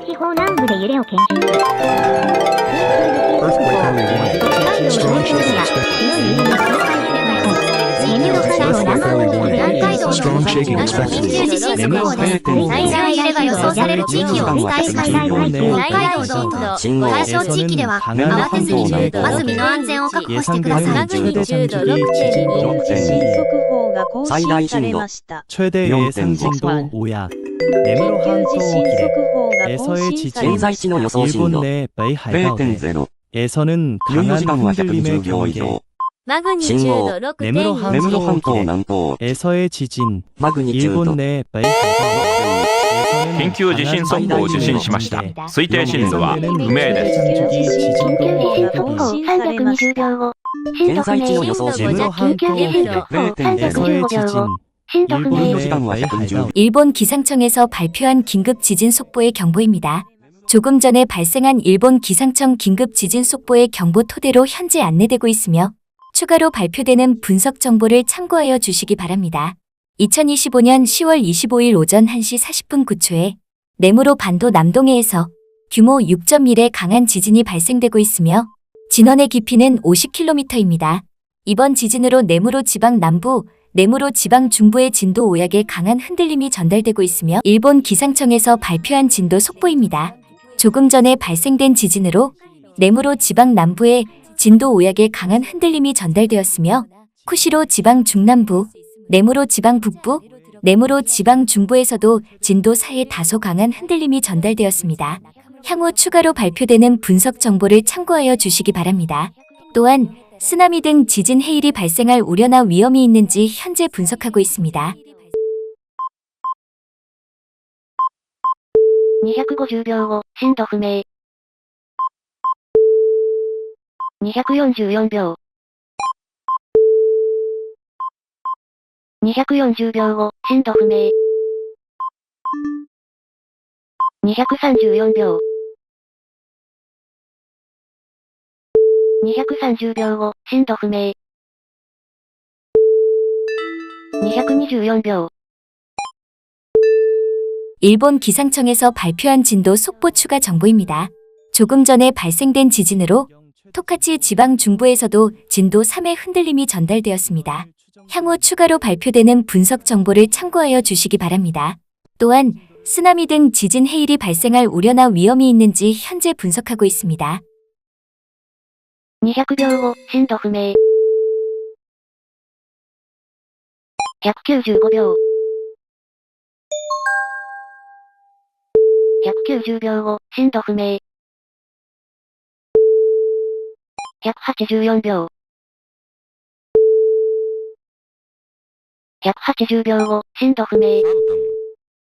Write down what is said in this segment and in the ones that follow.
地方南部で揺れを検出。 Earthquake only warning. 北海道 Strong 東部 shaking や expected. 強い揺れに警戒する。根室からの南部を北海道の Strong shaking 緊 expected. 急地震速報です。最大揺れが予想される地域をお伝えします。北海道道東対象地域では慌てずにまず身の安全を確保してください。マグニチュード 6.2 地震速報が更新されました。 최대 예상 진도 5약 내무로 한도 地震 기대 速報が更 에서의 新さ 지진 れました。 일본 내 베이하이가오대 0.0 에서는 猶予 강한 時間は 흔들림의 120秒以 경계 上。 マグニチュード 根室 6.2 根室半 한도 島 기대 南東 에서의 지진 マグニチュード 일본 내 베이하이가오대 緊急地震速報を受信しました。推定震度は不明です。 緊急地震速報320秒後。震度不明。現在地の予想震度 緊急地震速報 에서의 315秒 지진 後。震度不 일본 明。 내 베이하이가오대 일본 기상청에서 발표한 긴급 지진 속보의 경보입니다. 조금 전에 발생한 일본 기상청 긴급 지진 속보의 경보 토대로 현재 안내되고 있으며 추가로 발표되는 분석 정보를 참고하여 주시기 바랍니다. 2025년 10월 25일 오전 1시 40분 9초에 내무로 반도 남동해에서 규모 6.1의 강한 지진이 발생되고 있으며 진원의 깊이는 50km입니다. 이번 지진으로 내무로 지방 남부, 내무로 지방 중부의 진도 5약의 강한 흔들림이 전달되고 있으며 일본 기상청에서 발표한 진도 속보입니다. 조금 전에 발생된 지진으로 내무로 지방 남부에 진도 5약의 강한 흔들림이 전달되었으며 쿠시로 지방 중남부, 내무로 지방 북부, 내무로 지방 중부에서도 진도 4의 다소 강한 흔들림이 전달되었습니다. 향후 추가로 발표되는 분석 정보를 참고하여 주시기 바랍니다. 또한 쓰나미 등 지진 해일이 발생할 우려나 위험이 있는지 현재 분석하고 있습니다. 250秒後、震度不明。244秒。240秒後、震度不明。234秒。230秒後、震度不明。224秒。 일본 기상청에서 발표한 진도 속보 추가 정보입니다. 조금 전에 발생된 지진으로 토카치 지방 중부에서도 진도 3의 흔들림이 전달되었습니다. 향후 추가로 발표되는 분석 정보를 참고하여 주시기 바랍니다. 또한 쓰나미 등 지진 해일이 발생할 우려나 위험이 있는지 현재 분석하고 있습니다. 200秒後、震度不明。195秒。190秒後、震度不明。184秒。180秒後、震度不明。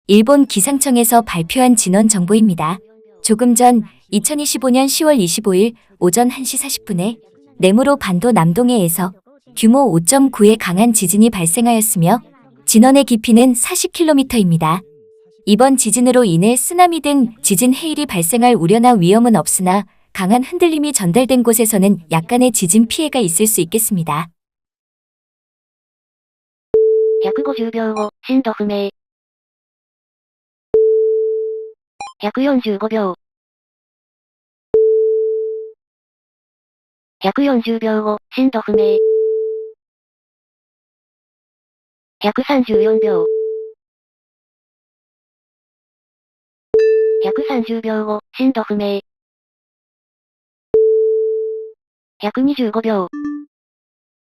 일본 기상청에서 발표한 진원 정보입니다. 조금 전 2025년 10월 25일 오전 1시 40분에 내무로 반도 남동해에서 규모 5.9의 강한 지진이 발생하였으며 진원의 깊이는 40km입니다. 이번 지진으로 인해 쓰나미 등 지진 해일이 발생할 우려나 위험은 없으나 강한 흔들림이 전달된 곳에서는 약간의 지진 피해가 있을 수 있겠습니다. 150秒後、震度不明。145秒。140秒後、震度不明。134秒。130秒後、震度不明。125秒。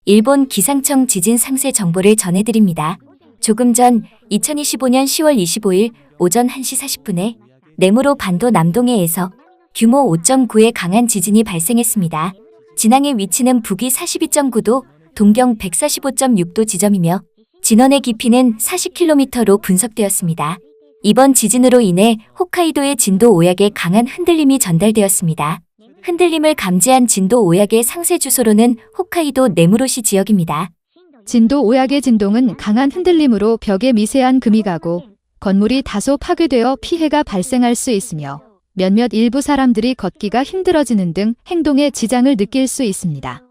일본 기상청 지진 상세 정보를 전해드립니다. 조금 전 2025년 10월 25일 오전 1시 40분에 내무로 반도 남동해에서 규모 5.9의 강한 지진이 발생했습니다. 진앙의 위치는 북위 42.9도, 동경 145.6도 지점이며 진원의 깊이는 40km로 분석되었습니다. 이번 지진으로 인해 홋카이도의 진도 5약의 강한 흔들림이 전달되었습니다. 흔들림을 감지한 진도 5약의 상세 주소로는 홋카이도 네무로시 지역입니다. 진도 5약의 진동은 강한 흔들림으로 벽에 미세한 금이 가고 건물이 다소 파괴되어 피해가 발생할 수 있으며 몇몇 일부 사람들이 걷기가 힘들어지는 등 행동에 지장을 느낄 수 있습니다.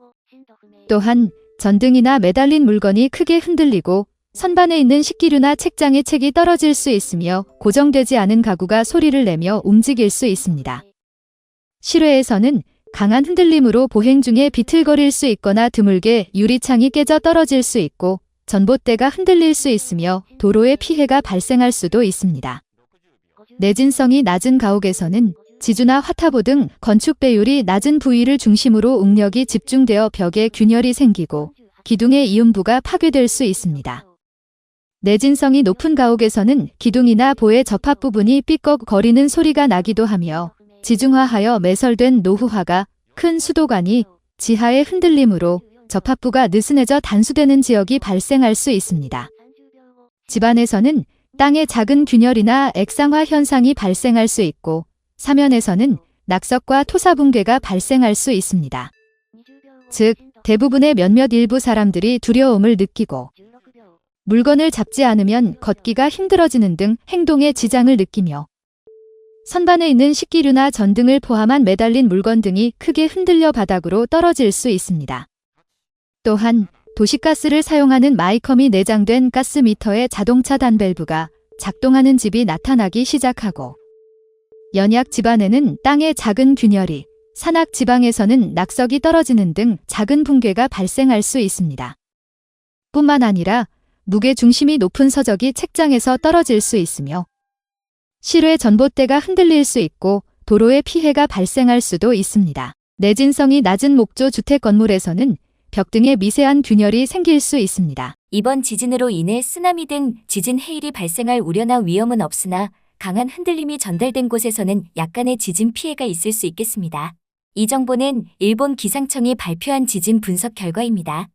또한 전등이나 매달린 물건이 크게 흔들리고 선반에 있는 식기류나 책장의 책이 떨어질 수 있으며 고정되지 않은 가구가 소리를 내며 움직일 수 있습니다. 실외에서는 강한 흔들림으로 보행 중에 비틀거릴 수 있거나 드물게 유리창이 깨져 떨어질 수 있고 전봇대가 흔들릴 수 있으며 도로에 피해가 발생할 수도 있습니다. 내진성이 낮은 가옥에서는 지주나 화타보 등 건축 배율이 낮은 부위를 중심으로 응력이 집중되어 벽에 균열이 생기고 기둥의 이음부가 파괴될 수 있습니다. 내진성이 높은 가옥에서는 기둥이나 보의 접합 부분이 삐걱거리는 소리가 나기도 하며 지중화하여 매설된 노후화가 큰 수도관이 지하의 흔들림으로 접합부가 느슨해져 단수되는 지역이 발생할 수 있습니다. 집안에서는 땅의 작은 균열이나 액상화 현상이 발생할 수 있고 사면에서는 낙석과 토사붕괴가 발생할 수 있습니다. 즉, 대부분의 몇몇 일부 사람들이 두려움을 느끼고 물건을 잡지 않으면 걷기가 힘들어지는 등 행동에 지장을 느끼며 선반에 있는 식기류나 전등을 포함한 매달린 물건 등이 크게 흔들려 바닥으로 떨어질 수 있습니다. 또한 도시가스를 사용하는 마이컴이 내장된 가스미터의 자동차 단밸브가 작동하는 집이 나타나기 시작하고 연약 집안에는 땅의 작은 균열이, 산악 지방에서는 낙석이 떨어지는 등 작은 붕괴가 발생할 수 있습니다. 뿐만 아니라 무게 중심이 높은 서적이 책장에서 떨어질 수 있으며 실외 전봇대가 흔들릴 수 있고 도로에 피해가 발생할 수도 있습니다. 내진성이 낮은 목조 주택 건물에서는 벽 등에 미세한 균열이 생길 수 있습니다. 이번 지진으로 인해 쓰나미 등 지진 해일이 발생할 우려나 위험은 없으나 강한 흔들림이 전달된 곳에서는 약간의 지진 피해가 있을 수 있겠습니다. 이 정보는 일본 기상청이 발표한 지진 분석 결과입니다.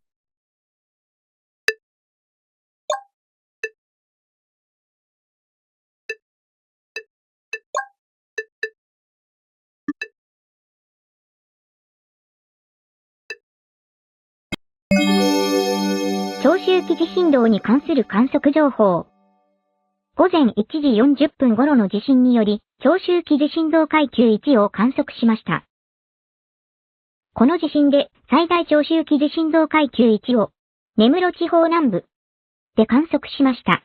長周期地震動に関する観測情報。午前1時40分頃の地震により、長周期地震動階級1を観測しました。この地震で最大長周期地震動階級1を根室地方南部で観測しました。